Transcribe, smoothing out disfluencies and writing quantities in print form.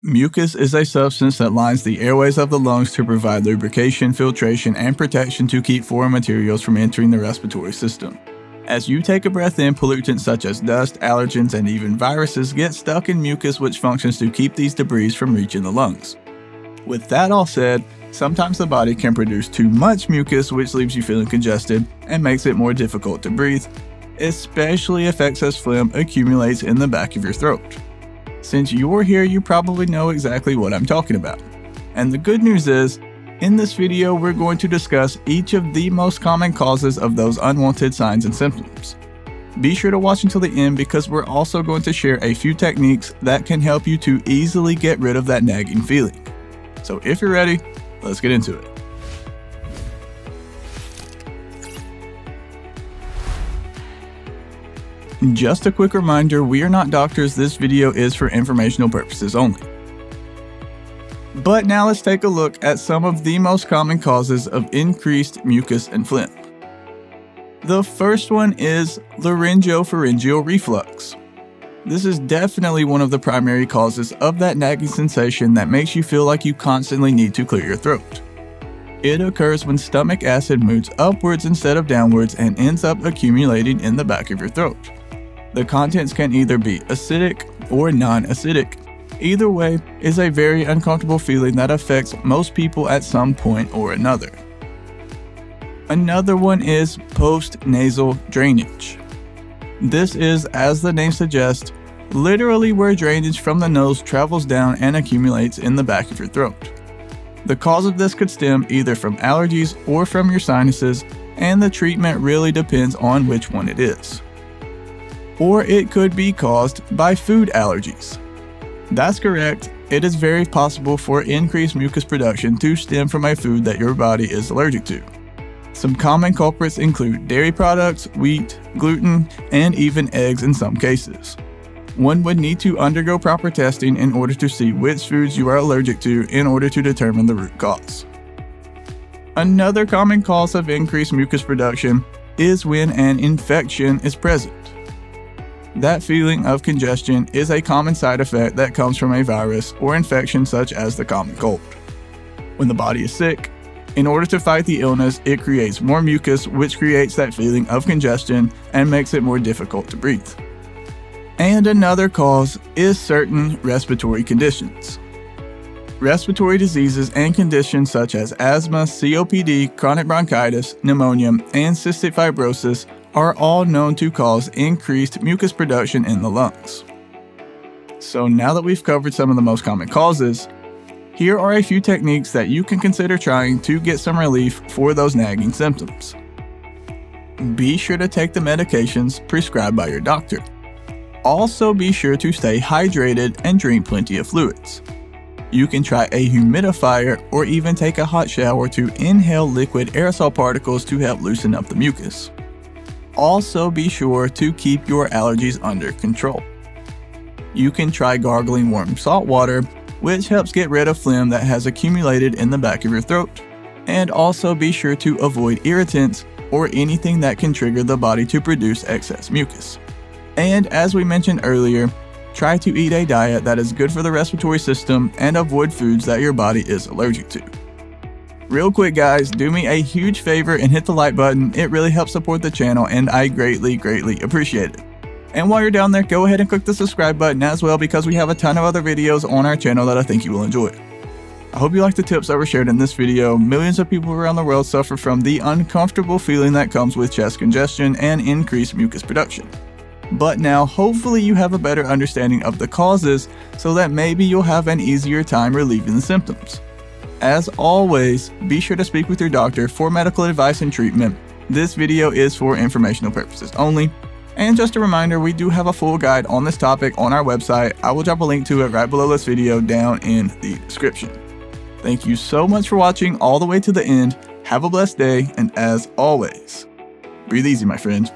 Mucus is a substance that lines the airways of the lungs to provide lubrication, filtration, and protection to keep foreign materials from entering the respiratory system. As you take a breath in, pollutants such as dust, allergens, and even viruses get stuck in mucus, which functions to keep these debris from reaching the lungs. With that all said, sometimes the body can produce too much mucus, which leaves you feeling congested and makes it more difficult to breathe, especially if excess phlegm accumulates in the back of your throat. Since you're here, you probably know exactly what I'm talking about. And the good news is, in this video, we're going to discuss each of the most common causes of those unwanted signs and symptoms. Be sure to watch until the end because we're also going to share a few techniques that can help you to easily get rid of that nagging feeling. So if you're ready, let's get into it. Just a quick reminder, we are not doctors, this video is for informational purposes only. But now let's take a look at some of the most common causes of increased mucus and phlegm. The first one is Laryngopharyngeal Reflux. This is definitely one of the primary causes of that nagging sensation that makes you feel like you constantly need to clear your throat. It occurs when stomach acid moves upwards instead of downwards and ends up accumulating in the back of your throat. The contents can either be acidic or non-acidic. Either way is a very uncomfortable feeling that affects most people at some point or another. Another one is post-nasal drainage. This is, as the name suggests, literally where drainage from the nose travels down and accumulates in the back of your throat. The cause of this could stem either from allergies or from your sinuses, and the treatment really depends on which one it is. Or it could be caused by food allergies. That's correct, it is very possible for increased mucus production to stem from a food that your body is allergic to. Some common culprits include dairy products, wheat, gluten, and even eggs in some cases. One would need to undergo proper testing in order to see which foods you are allergic to in order to determine the root cause. Another common cause of increased mucus production is when an infection is present. That feeling of congestion is a common side effect that comes from a virus or infection such as the common cold. When the body is sick, in order to fight the illness, it creates more mucus, which creates that feeling of congestion and makes it more difficult to breathe. And another cause is certain respiratory conditions. Respiratory diseases and conditions such as asthma, COPD, chronic bronchitis, pneumonia, and cystic fibrosis are all known to cause increased mucus production in the lungs. So now that we've covered some of the most common causes, here are a few techniques that you can consider trying to get some relief for those nagging symptoms. Be sure to take the medications prescribed by your doctor. Also be sure to stay hydrated and drink plenty of fluids. You can try a humidifier or even take a hot shower to inhale liquid aerosol particles to help loosen up the mucus. Also be sure to keep your allergies under control. You can try gargling warm salt water, which helps get rid of phlegm that has accumulated in the back of your throat. And also be sure to avoid irritants or anything that can trigger the body to produce excess mucus. And as we mentioned earlier, try to eat a diet that is good for the respiratory system and avoid foods that your body is allergic to. Real quick guys, do me a huge favor and hit the like button. It really helps support the channel and I greatly appreciate it. And while you're down there, go ahead and click the subscribe button as well because we have a ton of other videos on our channel that I think you will enjoy. I hope you like the tips that were shared in this video. Millions of people around the world suffer from the uncomfortable feeling that comes with chest congestion and increased mucus production. But now, hopefully you have a better understanding of the causes so that maybe you'll have an easier time relieving the symptoms. As always, be sure to speak with your doctor for medical advice and treatment. This video is for informational purposes only. And just a reminder, we do have a full guide on this topic on our website. I will drop a link to it right below this video down in the description. Thank you so much for watching all the way to the end. Have a blessed day, and as always, breathe easy, my friend.